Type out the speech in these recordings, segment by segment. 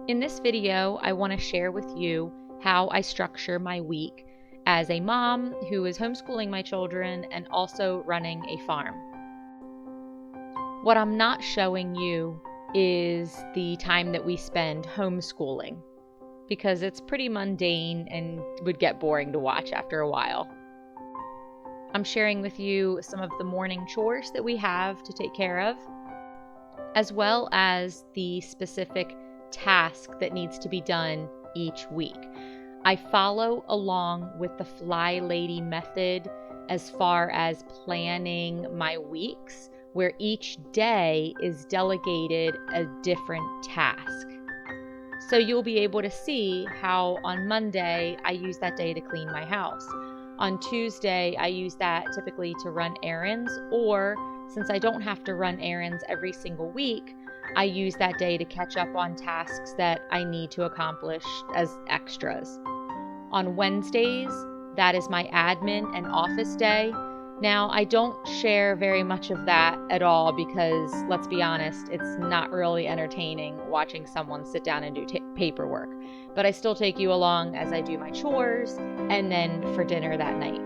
In this video, I want to share with you how I structure my week as a mom who is homeschooling my children and also running a farm. What I'm not showing you is the time that we spend homeschooling, because it's pretty mundane and would get boring to watch after a while. I'm sharing with you some of the morning chores that we have to take care of, as well as the specific task that needs to be done each week. I follow along with the FlyLady method as far as planning my weeks, where each day is delegated a different task. So you'll be able to see how on Monday I use that day to clean my house. On Tuesday, I use that typically to run errands, or since I don't have to run errands every single week, I use that day to catch up on tasks that I need to accomplish as extras. On Wednesdays, that is my admin and office day. Now, I don't share very much of that at all because, let's be honest, it's not really entertaining watching someone sit down and do paperwork. But I still take you along as I do my chores and then for dinner that night.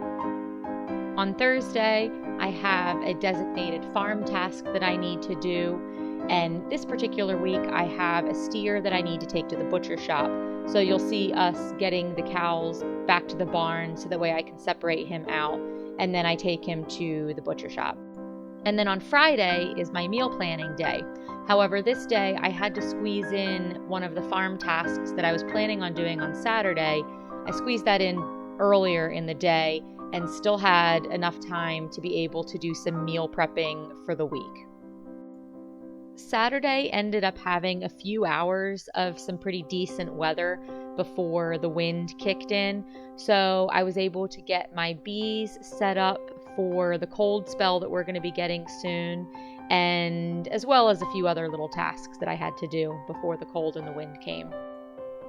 On Thursday, I have a designated farm task that I need to do. And this particular week, I have a steer that I need to take to the butcher shop. So you'll see us getting the cows back to the barn so that way I can separate him out. And then I take him to the butcher shop. And then on Friday is my meal planning day. However, this day I had to squeeze in one of the farm tasks that I was planning on doing on Saturday. I squeezed that in earlier in the day and still had enough time to be able to do some meal prepping for the week. Saturday ended up having a few hours of some pretty decent weather before the wind kicked in, so I was able to get my bees set up for the cold spell that we're going to be getting soon, and as well as a few other little tasks that I had to do before the cold and the wind came.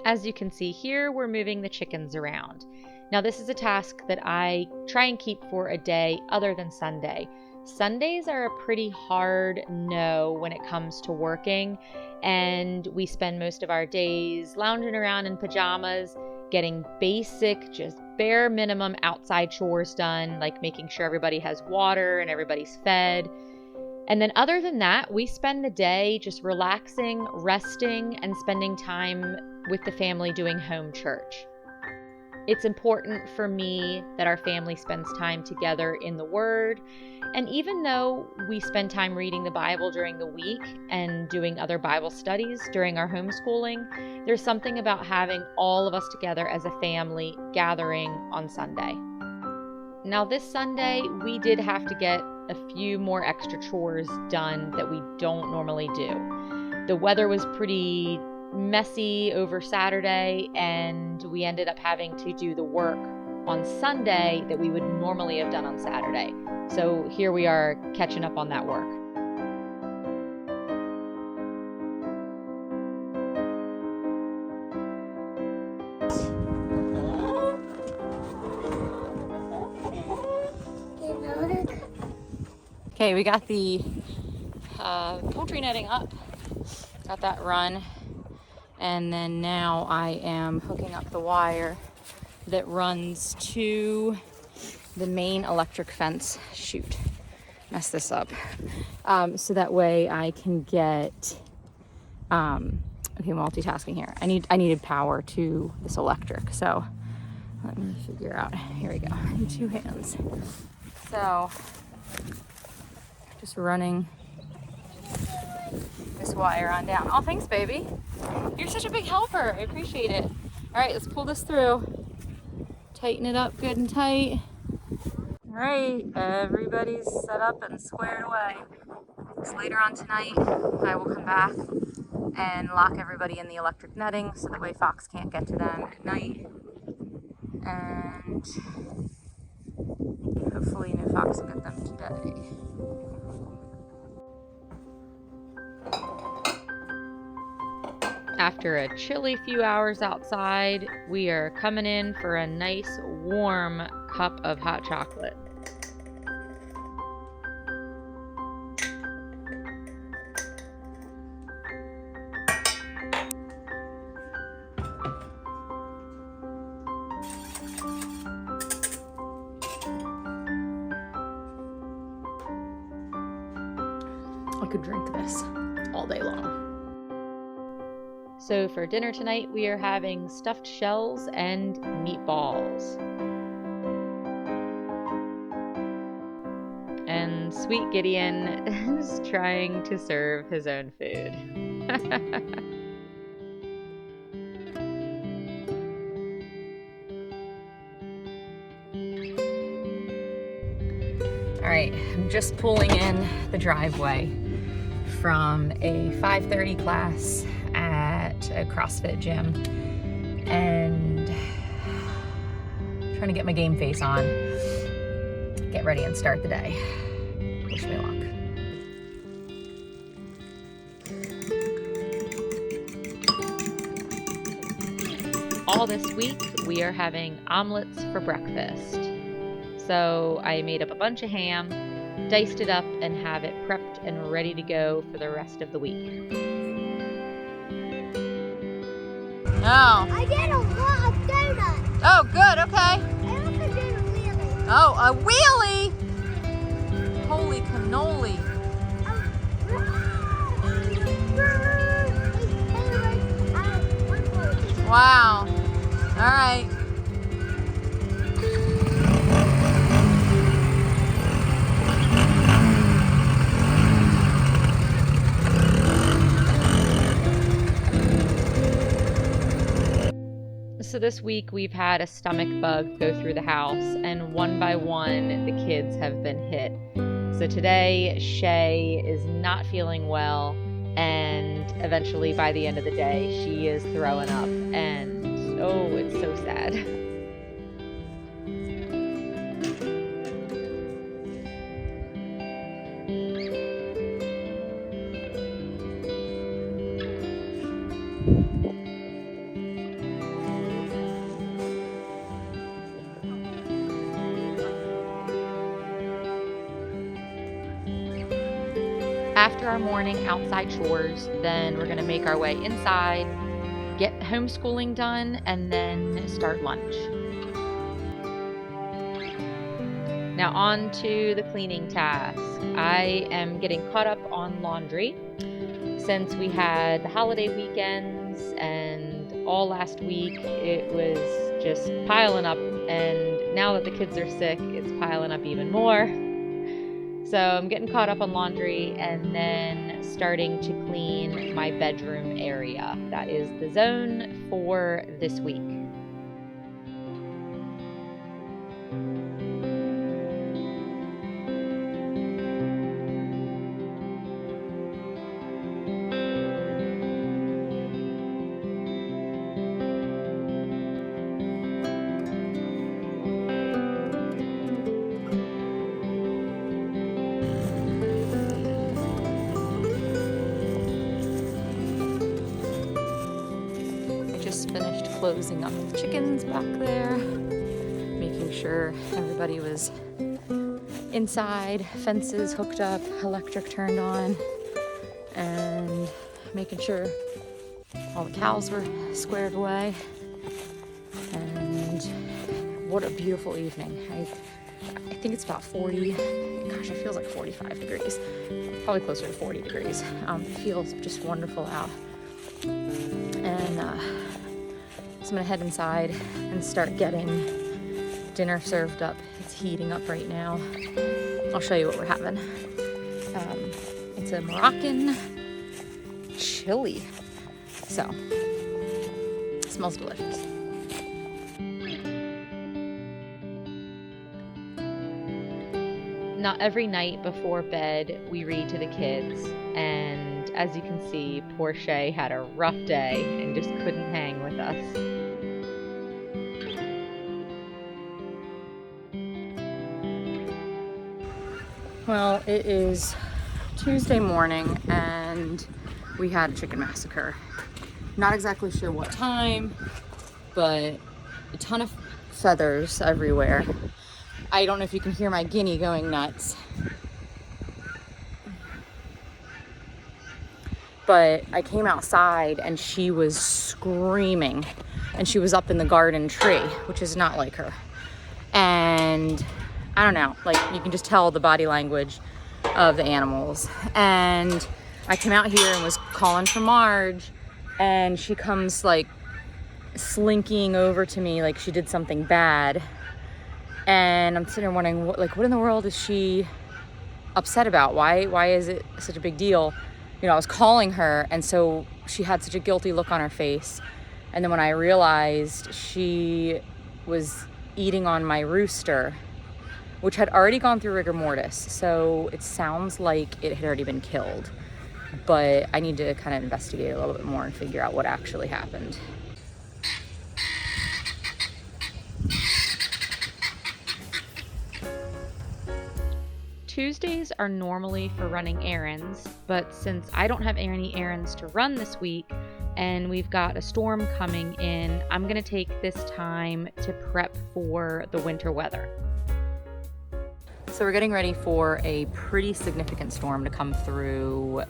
As you can see here, we're moving the chickens around. Now, this is a task that I try and keep for a day other than Sunday. Sundays are a pretty hard no when it comes to working, and we spend most of our days lounging around in pajamas, getting basic, just bare minimum outside chores done, like making sure everybody has water and everybody's fed. And then other than that, we spend the day just relaxing, resting, and spending time with the family doing home church. It's important for me that our family spends time together in the Word. And even though we spend time reading the Bible during the week and doing other Bible studies during our homeschooling, there's something about having all of us together as a family gathering on Sunday. Now, this Sunday, we did have to get a few more extra chores done that we don't normally do. The weather was pretty messy over Saturday, and we ended up having to do the work on Sunday that we would normally have done on Saturday. So here we are catching up on that work. Okay, we got the poultry netting up, got that run. And then now I am hooking up the wire that runs to the main electric fence. Shoot, messed this up. So that way I can get, okay, multitasking here. I needed power to this electric. So let me figure out, here we go, in two hands. So just running this wire on down. Oh, thanks, baby. You're such a big helper. I appreciate it. All right, let's pull this through. Tighten it up good and tight. All right, everybody's set up and squared away. So later on tonight, I will come back and lock everybody in the electric netting so that way Fox can't get to them at night. And hopefully no Fox will get them today. After a chilly few hours outside, we are coming in for a nice warm cup of hot chocolate. could drink this all day long. So for dinner tonight, we are having stuffed shells and meatballs. And sweet Gideon is trying to serve his own food. All right, I'm just pulling in the driveway from a 5:30 class at a CrossFit gym and trying to get my game face on, get ready and start the day. Wish me luck. All this week, we are having omelets for breakfast. So I made up a bunch of ham, diced it up, and have it prepped and ready to go for the rest of the week. Oh. I did a lot of donuts. Oh, good, okay. I also did a wheelie. Oh, a wheelie! Holy cannoli. Wow. All right. So this week we've had a stomach bug go through the house, and one by one the kids have been hit. So today Shay is not feeling well, and eventually by the end of the day she is throwing up, and oh, it's so sad. After our morning outside chores, then we're going to make our way inside, get homeschooling done, and then start lunch. Now on to the cleaning task. I am getting caught up on laundry since we had the holiday weekends, and all last week it was just piling up, and now that the kids are sick, it's piling up even more. So I'm getting caught up on laundry and then starting to clean my bedroom area. That is the zone for this week. Just finished closing up the chickens back there, making sure everybody was inside, fences hooked up, electric turned on, and making sure all the cows were squared away. And what a beautiful evening. I think it's about 40, gosh, it feels like 45 degrees, probably closer to 40 degrees. It feels just wonderful out. And so I'm gonna head inside and start getting dinner served up. It's heating up right now. I'll show you what we're having. It's a Moroccan chili. So, it smells delicious. Now every night before bed we read to the kids, and as you can see, poor Shay had a rough day and just couldn't hang with us. Well, it is Tuesday morning and we had a chicken massacre. Not exactly sure what time, but a ton of feathers everywhere. I don't know if you can hear my guinea going nuts. But I came outside and she was screaming, and she was up in the garden tree, which is not like her. And I don't know, like you can just tell the body language. of the animals. And I came out here and was calling for Marge, and she comes like slinking over to me like she did something bad. And I'm sitting there wondering, what in the world is she upset about? Why is it such a big deal? I was calling her, and so she had such a guilty look on her face. And then when I realized she was eating on my rooster, which had already gone through rigor mortis, so it sounds like it had already been killed. But I need to kind of investigate a little bit more and figure out what actually happened. Tuesdays are normally for running errands, but since I don't have any errands to run this week and we've got a storm coming in, I'm going to take this time to prep for the winter weather. So we're getting ready for a pretty significant storm to come through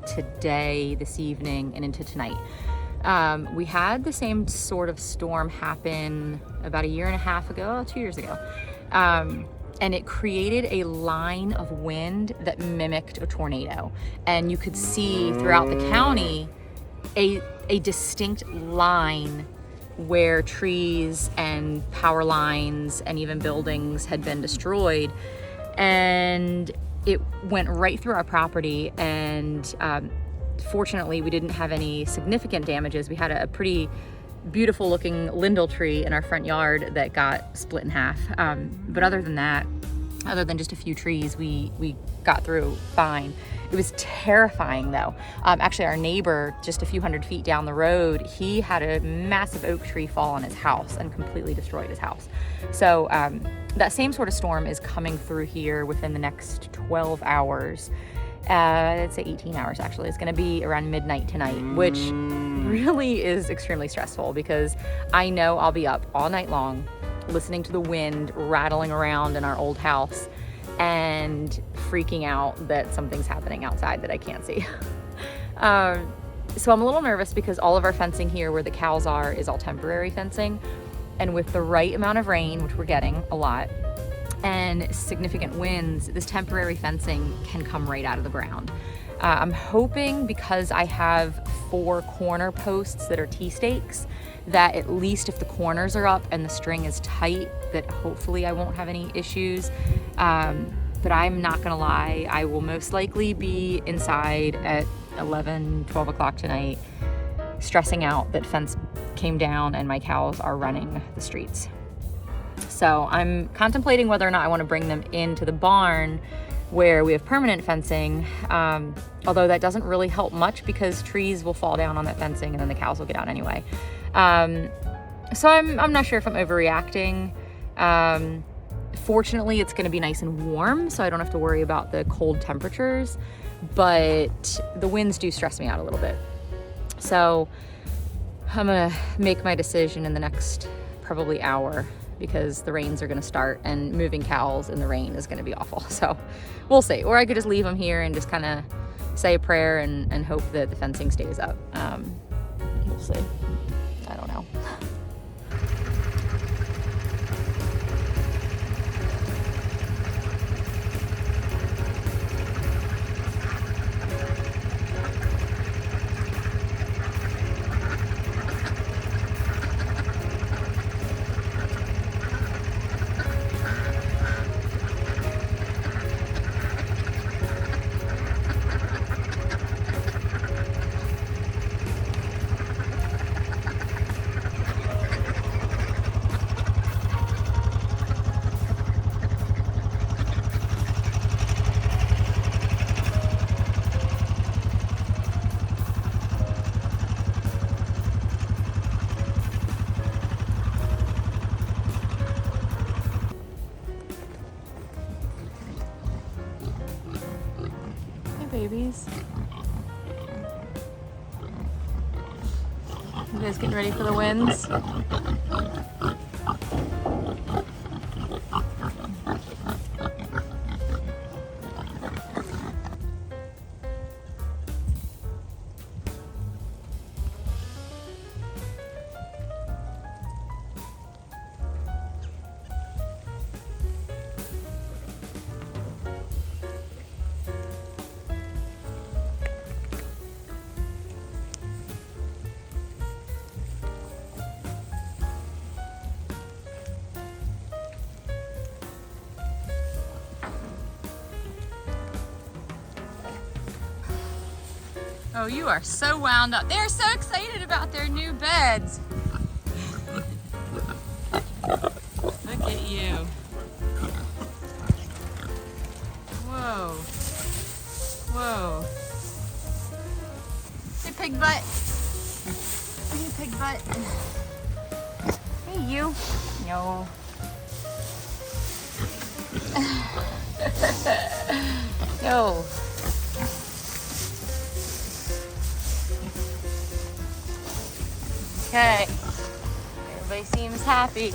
today, this evening, and into tonight. We had the same sort of storm happen about 2 years ago. And it created a line of wind that mimicked a tornado. And you could see throughout the county a distinct line where trees and power lines and even buildings had been destroyed. And it went right through our property, and fortunately we didn't have any significant damages. We had a pretty beautiful looking lindell tree in our front yard that got split in half. But other than that, other than just a few trees, we got through fine. It was terrifying though. Actually, our neighbor just a few hundred feet down the road, he had a massive oak tree fall on his house and completely destroyed his house. So that same sort of storm is coming through here within the next 12 hours. I'd say 18 hours actually. It's going to be around midnight tonight, which really is extremely stressful because I know I'll be up all night long listening to the wind rattling around in our old house and freaking out that something's happening outside that I can't see. So I'm a little nervous because all of our fencing here where the cows are is all temporary fencing. And with the right amount of rain, which we're getting a lot, and significant winds, this temporary fencing can come right out of the ground. I'm hoping, because I have 4 corner posts that are T-stakes, that at least if the corners are up and the string is tight, that hopefully I won't have any issues. But I'm not gonna lie, I will most likely be inside at 11, 12 o'clock tonight, stressing out that fence came down and my cows are running the streets. So I'm contemplating whether or not I want to bring them into the barn where we have permanent fencing, although that doesn't really help much because trees will fall down on that fencing and then the cows will get out anyway. So I'm not sure if I'm overreacting. Fortunately, it's going to be nice and warm, so I don't have to worry about the cold temperatures, but the winds do stress me out a little bit. So I'm going to make my decision in the next probably hour, because the rains are going to start and moving cows in the rain is going to be awful. So we'll see. Or I could just leave them here and just kind of say a prayer and hope that the fencing stays up. We'll see. I don't know. Babies. You guys getting ready for the winds? Oh, you are so wound up. They're so excited about their new beds. Look at you. Whoa. Whoa. Hey, pig butt. Hey, pig butt. Hey, you. No. No. Okay. Everybody seems happy.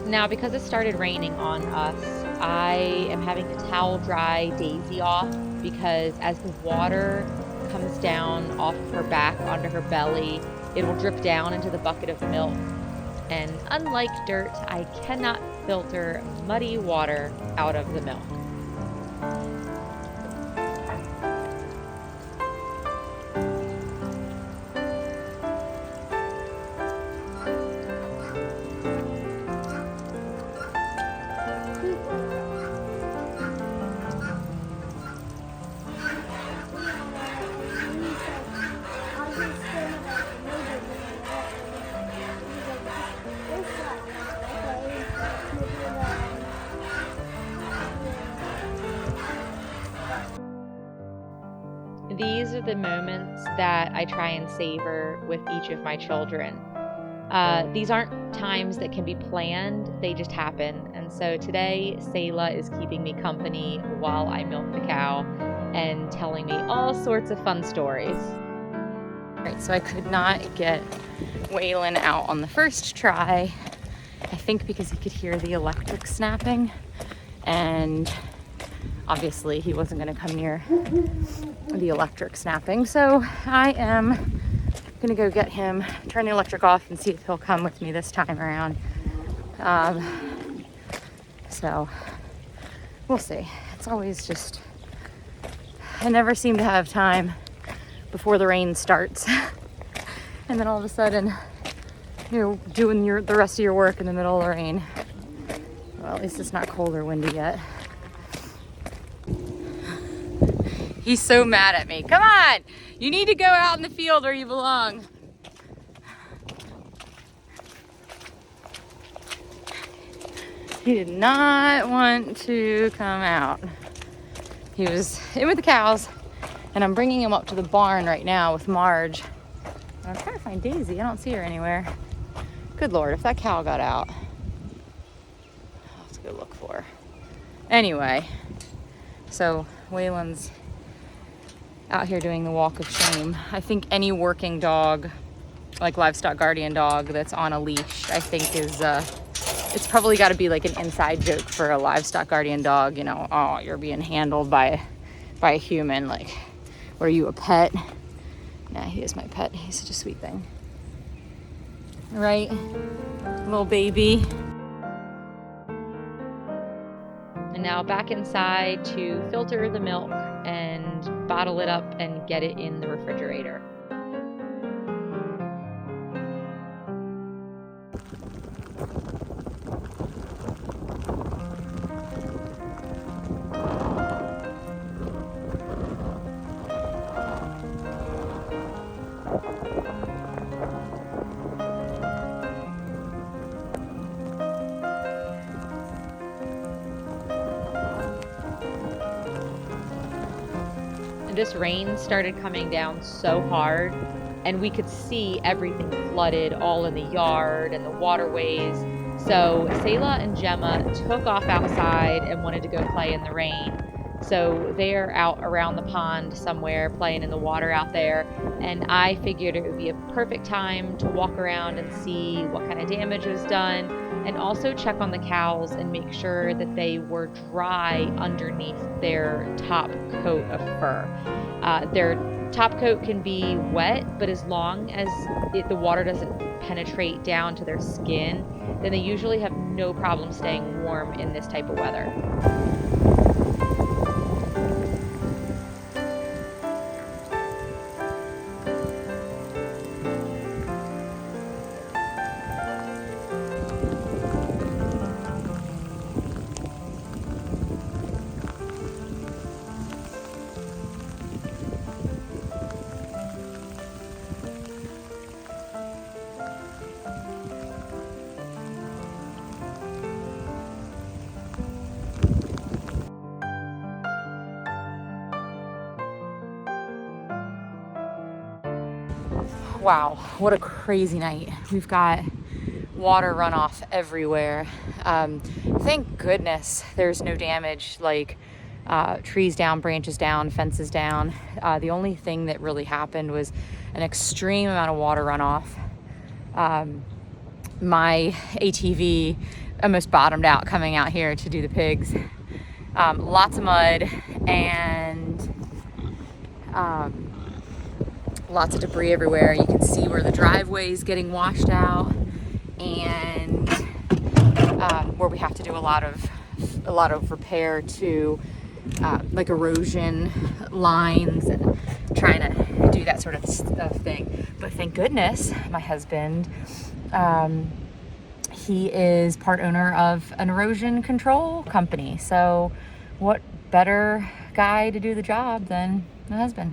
Now, because it started raining on us, I am having to towel dry Daisy off because as the water comes down off of her back onto her belly, it will drip down into the bucket of milk. And unlike dirt, I cannot filter muddy water out of the milk. These are the moments that I try and savor with each of my children. These aren't times that can be planned, they just happen. And so today, Selah is keeping me company while I milk the cow and telling me all sorts of fun stories. All right, so I could not get Waylon out on the first try, I think because he could hear the electric snapping, and obviously he wasn't going to come near the electric snapping. So I am going to go get him, turn the electric off, and see if he'll come with me this time around. So we'll see. It's always just, I never seem to have time before the rain starts. And then all of a sudden, you're doing the rest of your work in the middle of the rain. Well, at least it's not cold or windy yet. He's so mad at me. Come on! You need to go out in the field where you belong. He did not want to come out. He was in with the cows, and I'm bringing him up to the barn right now with Marge. And I'm trying to find Daisy. I don't see her anywhere. Good Lord, if that cow got out, I'll have to go look for her. Anyway, So Waylon's out here doing the walk of shame. I think any working dog, like livestock guardian dog that's on a leash, I think is, it's probably got to be like an inside joke for a livestock guardian dog, you know, oh, you're being handled by a human, like, were you a pet? Nah, he is my pet. He's such a sweet thing. Right? Little baby. And now back inside to filter the milk and bottle it up and get it in the refrigerator. This rain started coming down so hard, and we could see everything flooded all in the yard and the waterways. So Selah and Gemma took off outside and wanted to go play in the rain. So they're out around the pond somewhere playing in the water out there, and I figured it would be a perfect time to walk around and see what kind of damage was done, and also check on the cows and make sure that they were dry underneath their top coat of fur. Their top coat can be wet, but as long as the water doesn't penetrate down to their skin, then they usually have no problem staying warm in this type of weather. Wow, what a crazy night. We've got water runoff everywhere. Thank goodness there's no damage, like trees down, branches down, fences down. The only thing that really happened was an extreme amount of water runoff. My ATV almost bottomed out coming out here to do the pigs. Lots of mud and lots of debris everywhere. You can see where the driveway is getting washed out, and where we have to do a lot of repair to like erosion lines and trying to do that sort of thing. But thank goodness my husband, he is part owner of an erosion control company. So what better guy to do the job than my husband?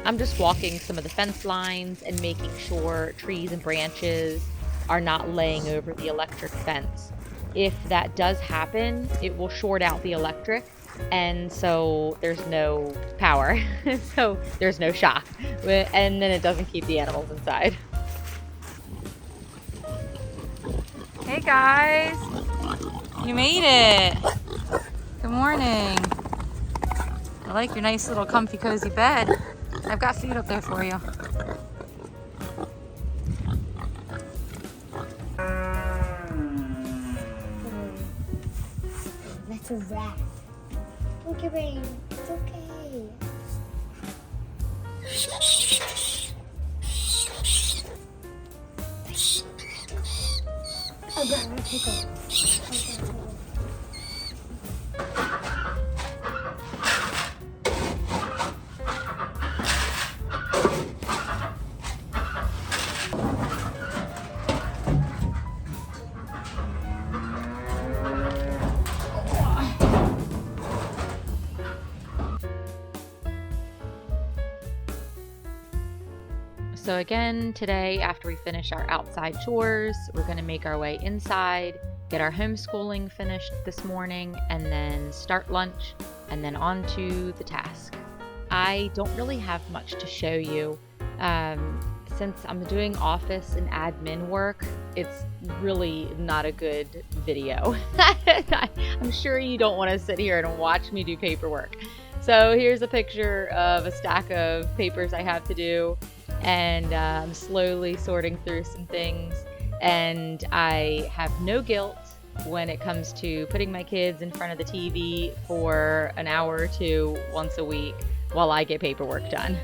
I'm just walking some of the fence lines and making sure trees and branches are not laying over the electric fence. If that does happen, it will short out the electric, and so there's no power, so there's no shock, and then it doesn't keep the animals inside. Hey guys, you made it. Good morning. I like your nice little comfy cozy bed. I've got food up there for you. That's a rat. Okay, babe. It's okay. Oh, God, I'm take off. So again, today, after we finish our outside chores, we're going to make our way inside, get our homeschooling finished this morning, and then start lunch, and then on to the task. I don't really have much to show you. since I'm doing office and admin work, it's really not a good video. I'm sure you don't want to sit here and watch me do paperwork. So here's a picture of a stack of papers I have to do, and I'm slowly sorting through some things, and I have no guilt when it comes to putting my kids in front of the TV for an hour or two once a week while I get paperwork done.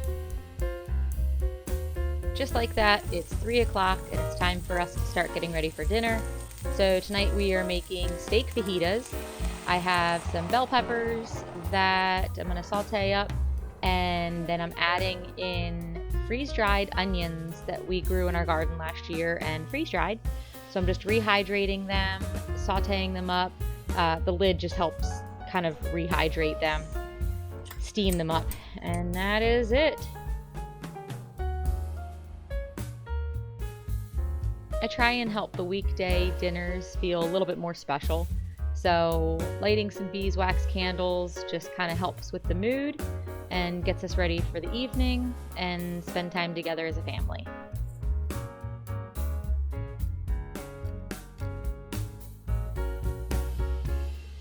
Just like that, it's 3 o'clock and it's time for us to start getting ready for dinner. So tonight we are making steak fajitas. I have some bell peppers that I'm going to saute up, and then I'm adding in freeze-dried onions that we grew in our garden last year and freeze-dried. So I'm just rehydrating them, sauteing them up. The lid just helps kind of rehydrate them, steam them up, and that is it. I try and help the weekday dinners feel a little bit more special. So lighting some beeswax candles just kind of helps with the mood and gets us ready for the evening and spend time together as a family.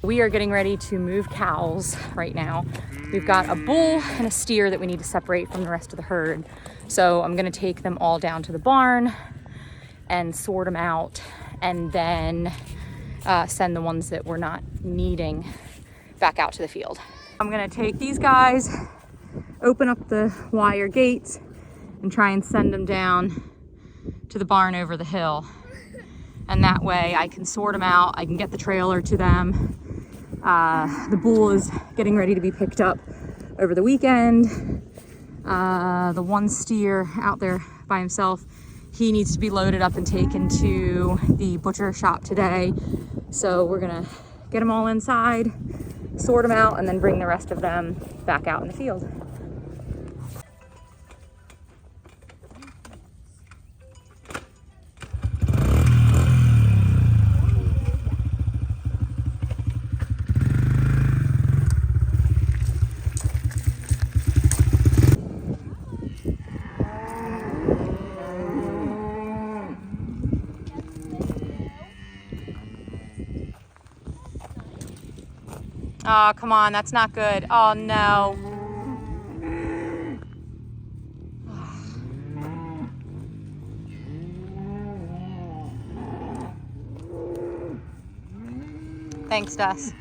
We are getting ready to move cows right now. We've got a bull and a steer that we need to separate from the rest of the herd. So I'm gonna take them all down to the barn and sort them out, and then send the ones that we're not needing back out to the field. I'm gonna take these guys, open up the wire gates, and try and send them down to the barn over the hill. And that way I can sort them out, I can get the trailer to them. The bull is getting ready to be picked up over the weekend. The one steer out there by himself, he needs to be loaded up and taken to the butcher shop today. So we're gonna get them all inside, sort them out, and then bring the rest of them back out in the field. Oh, come on, that's not good. Oh, no. Thanks, Dust.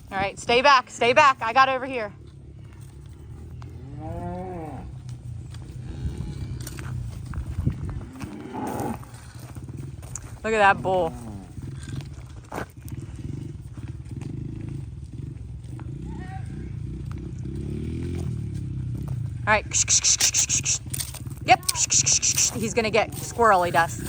All right, stay back, stay back. I got over here. Look at that bull. All right. Yep. He's gonna get squirrely, Dust.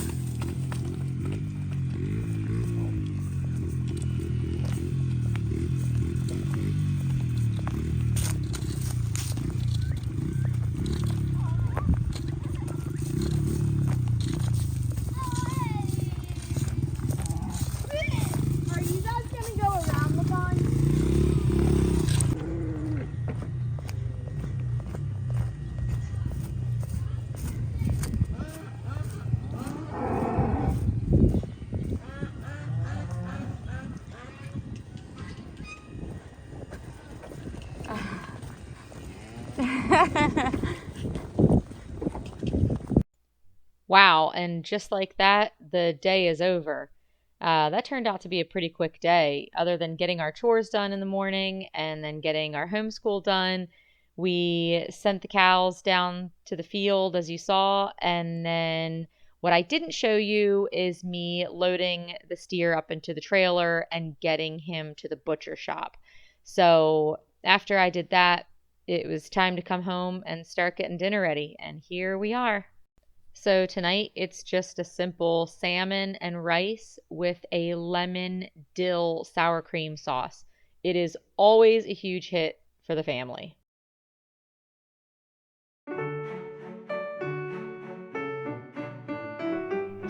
Wow, and just like that, the day is over. That turned out to be a pretty quick day. Other than getting our chores done in the morning and then getting our homeschool done, we sent the cows down to the field, as you saw, and then what I didn't show you is me loading the steer up into the trailer and getting him to the butcher shop. So after I did that, it was time to come home and start getting dinner ready, and here we are. So tonight it's just a simple salmon and rice with a lemon dill sour cream sauce. It is always a huge hit for the family.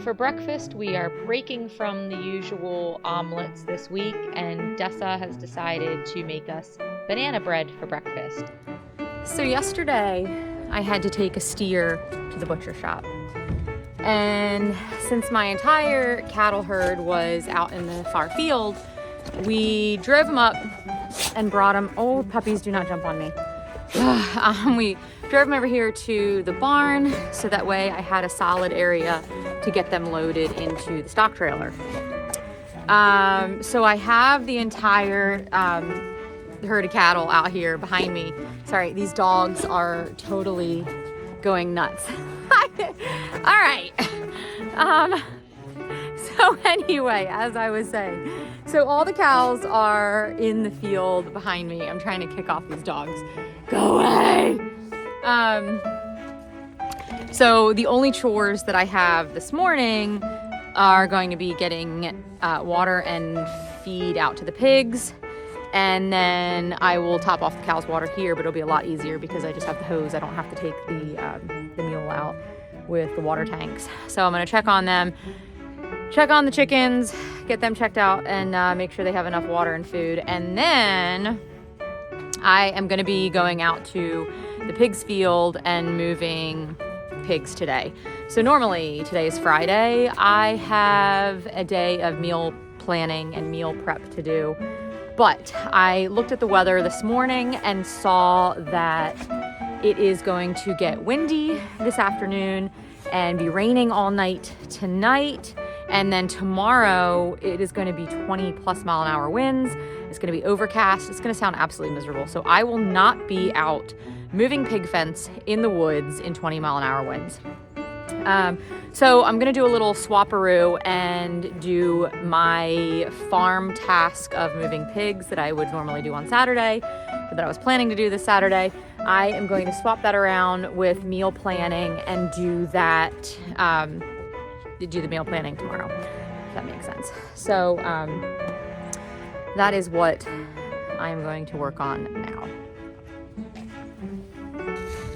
For breakfast, we are breaking from the usual omelets this week, and Dessa has decided to make us banana bread for breakfast. So yesterday, I had to take a steer to the butcher shop. And since my entire cattle herd was out in the far field, we drove them up and brought them. Oh, puppies, do not jump on me. We drove them over here to the barn so that way I had a solid area to get them loaded into the stock trailer. So I have the entire herd of cattle out here behind me. Sorry, these dogs are totally going nuts. All right. So anyway, as I was saying, so all the cows are in the field behind me. I'm trying to kick off these dogs. Go away. So the only chores that I have this morning are going to be getting water and feed out to the pigs. And then I will top off the cow's water here, but it'll be a lot easier because I just have the hose. I don't have to take the mule out with the water tanks. So I'm gonna check on them, check on the chickens, get them checked out, and make sure they have enough water and food. And then I am gonna be going out to the pigs field and moving pigs today. So normally, today is Friday, I have a day of meal planning and meal prep to do. But I looked at the weather this morning and saw that it is going to get windy this afternoon and be raining all night tonight. And then tomorrow it is going to be 20+ mph winds. It's going to be overcast. It's going to sound absolutely miserable. So I will not be out moving pig fence in the woods in 20-mile-an-hour winds. So I'm gonna do a little swapperoo and do my farm task of moving pigs that I would normally do on Saturday, or that I was planning to do this Saturday. I am going to swap that around with meal planning and do that, do the meal planning tomorrow, if that makes sense. So that is what I am going to work on now.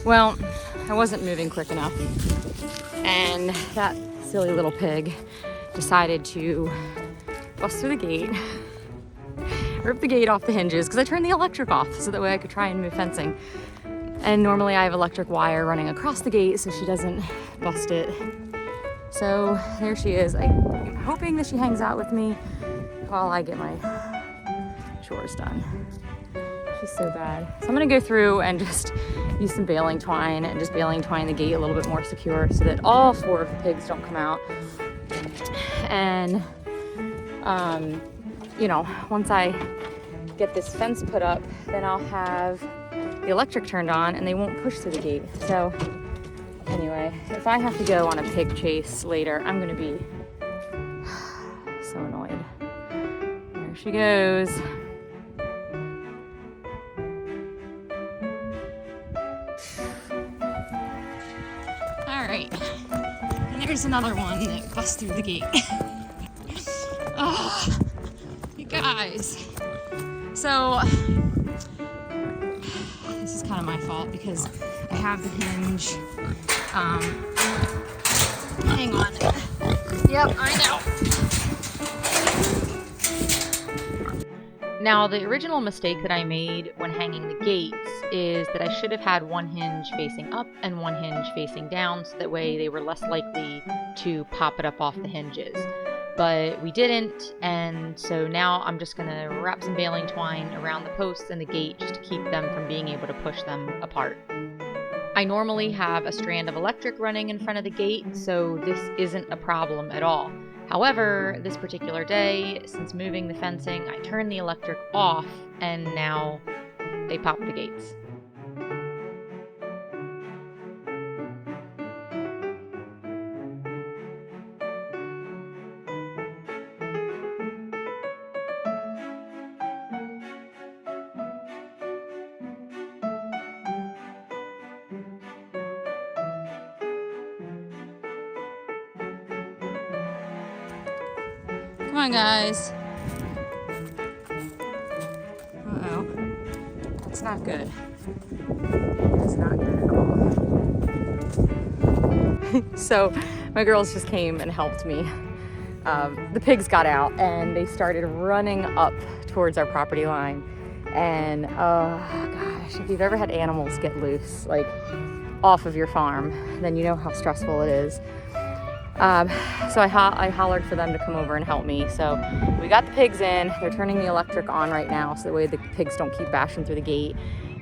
Well, I wasn't moving quick enough, and that silly little pig decided to bust through the gate, rip the gate off the hinges, because I turned the electric off so that way I could try and move fencing. And normally I have electric wire running across the gate so she doesn't bust it. So there she is. I'm hoping that she hangs out with me while I get my chores done. She's so bad. So I'm gonna go through and just use some baling twine and just baling twine the gate a little bit more secure so that all 4 of the pigs don't come out. And you know, once I get this fence put up, then I'll have the electric turned on and they won't push through the gate. So anyway, if I have to go on a pig chase later, I'm gonna be so annoyed. There she goes. And there's another one that busts through the gate. Oh, you guys. So, this is kind of my fault because I have the hinge. Hang on. Yep, I know. Now, the original mistake that I made when hanging the gates is that I should have had one hinge facing up and one hinge facing down, so that way they were less likely to pop it up off the hinges. But we didn't, and so now I'm just gonna wrap some baling twine around the posts and the gate just to keep them from being able to push them apart. I normally have a strand of electric running in front of the gate, so this isn't a problem at all. However, this particular day, since moving the fencing, I turned the electric off and now they pop the gates. Come on, guys. Uh-oh. That's not good. That's not good at all. So My girls just came and helped me. The pigs got out and they started running up towards our property line. And oh gosh, if you've ever had animals get loose, like off of your farm, then you know how stressful it is. So I hollered for them to come over and help me. So we got the pigs in. They're turning the electric on right now so that way the pigs don't keep bashing through the gate.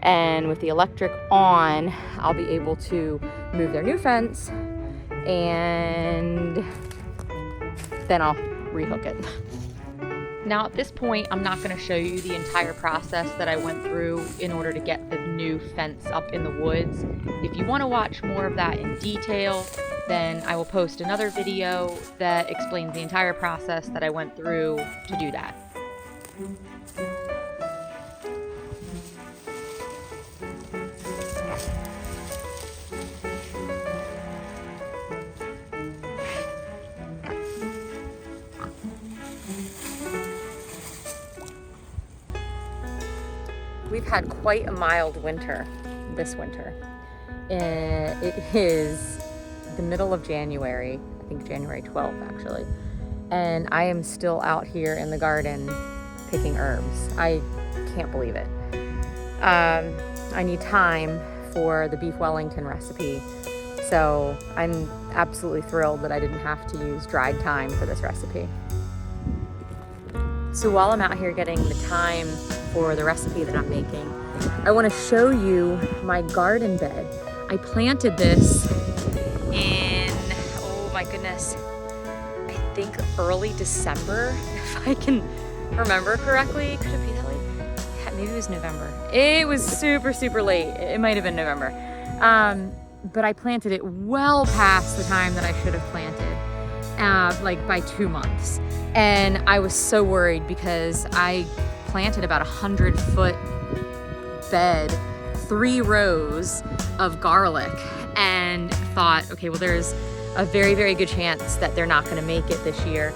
And with the electric on, I'll be able to move their new fence and then I'll rehook it. Now at this point, I'm not going to show you the entire process that I went through in order to get the new fence up in the woods. If you want to watch more of that in detail, then I will post another video that explains the entire process that I went through to do that. We've had quite a mild winter this winter. It is the middle of January, I think January 12th actually, and I am still out here in the garden picking herbs. I can't believe it. I need time for the beef Wellington recipe, so I'm absolutely thrilled that I didn't have to use dried thyme for this recipe. So while I'm out here getting the thyme for the recipe that I'm making, I want to show you my garden bed. I planted this in, oh my goodness, I think early December, if I can remember correctly. Could it be that late? Yeah, maybe it was November. It was super, super late. It might have been November. But I planted it well past the time that I should have planted, like by 2 months. And I was so worried because I planted about 100-foot bed, 3 rows of garlic, and thought, okay, well, there's a very, very good chance that they're not going to make it this year.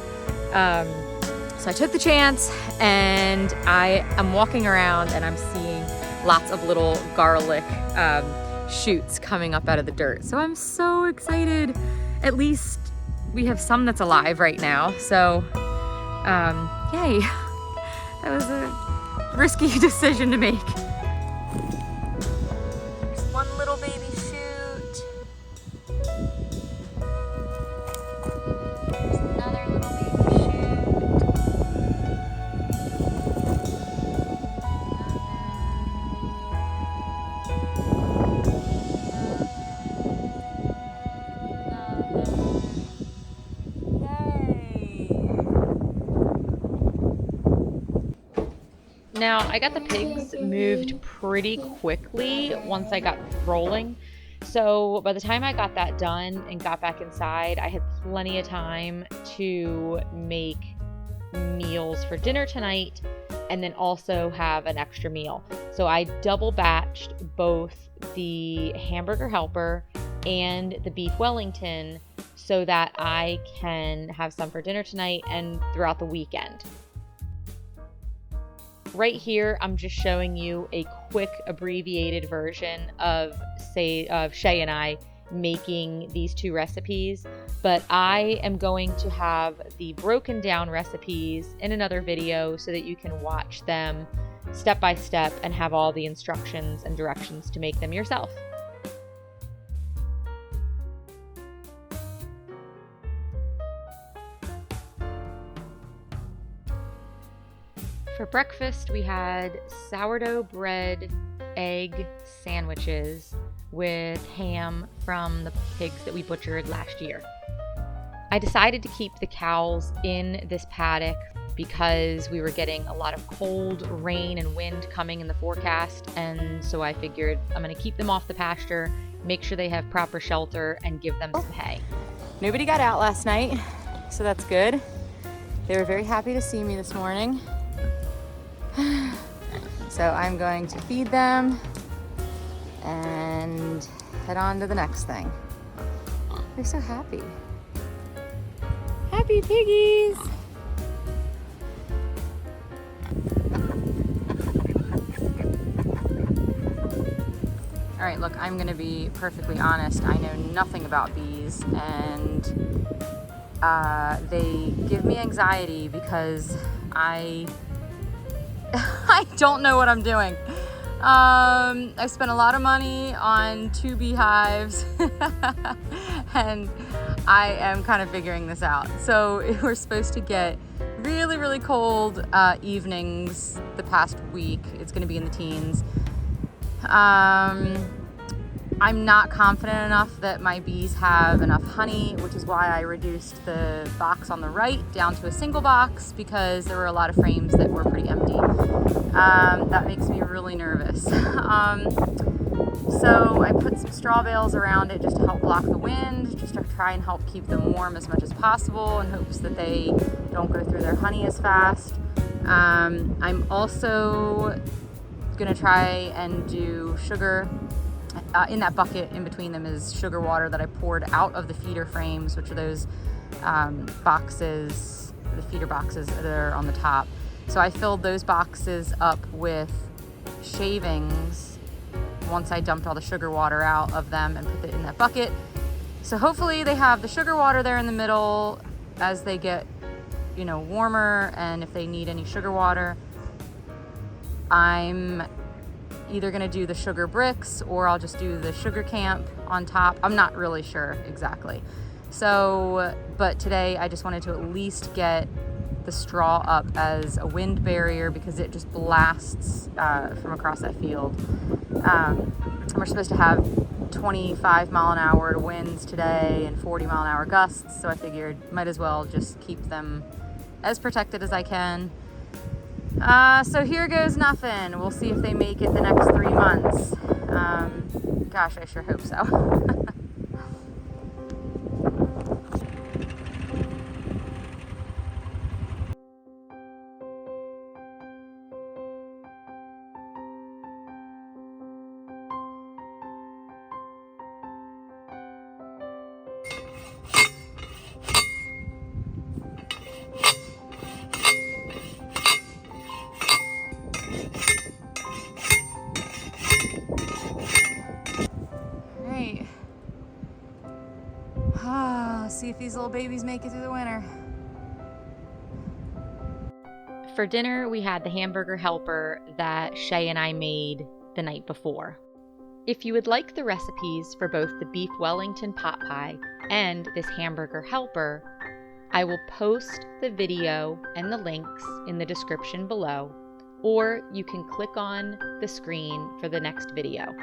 So I took the chance, and I'm walking around and I'm seeing lots of little garlic shoots coming up out of the dirt. So I'm so excited. At least we have some that's alive right now. So yay. That was a risky decision to make. There's one little baby shoot. There's another little baby shoot. Now, I got the pigs moved pretty quickly once I got rolling. So by the time I got that done and got back inside, I had plenty of time to make meals for dinner tonight and then also have an extra meal. So I double batched both the Hamburger Helper and the beef Wellington so that I can have some for dinner tonight and throughout the weekend. Right here, I'm just showing you a quick abbreviated version of Shay and I making these 2 recipes, but I am going to have the broken down recipes in another video so that you can watch them step by step and have all the instructions and directions to make them yourself. For breakfast, we had sourdough bread, egg sandwiches with ham from the pigs that we butchered last year. I decided to keep the cows in this paddock because we were getting a lot of cold, rain, and wind coming in the forecast, and so I figured I'm going to keep them off the pasture, make sure they have proper shelter, and give them some hay. Nobody got out last night, so that's good. They were very happy to see me this morning. So I'm going to feed them and head on to the next thing. They're so happy. Happy piggies! All right, look, I'm gonna be perfectly honest. I know nothing about bees, and they give me anxiety because I don't know what I'm doing. I spent a lot of money on 2 beehives and I am kind of figuring this out. So we're supposed to get really, really cold evenings the past week. It's going to be in the teens. I'm not confident enough that my bees have enough honey, which is why I reduced the box on the right down to a single box, because there were a lot of frames that were pretty empty. That makes me really nervous. So I put some straw bales around it just to help block the wind, just to try and help keep them warm as much as possible in hopes that they don't go through their honey as fast. I'm also gonna try and do sugar. In that bucket in between them is sugar water that I poured out of the feeder frames, which are those boxes, the feeder boxes that are on the top. So I filled those boxes up with shavings once I dumped all the sugar water out of them and put it in that bucket. So hopefully they have the sugar water there in the middle as they get, warmer, and if they need any sugar water. I'm either gonna do the sugar bricks or I'll just do the sugar camp on top. I'm not really sure exactly. So, but today I just wanted to at least get the straw up as a wind barrier because it just blasts from across that field. And we're supposed to have 25 mile an hour winds today and 40 mile an hour gusts. So I figured might as well just keep them as protected as I can. So here goes nothing. We'll see if they make it the next 3 months. Gosh, I sure hope so. See if these little babies make it through the winter. For dinner, we had the Hamburger Helper that Shay and I made the night before. If you would like the recipes for both the beef Wellington pot pie and this Hamburger Helper, I will post the video and the links in the description below, or you can click on the screen for the next video.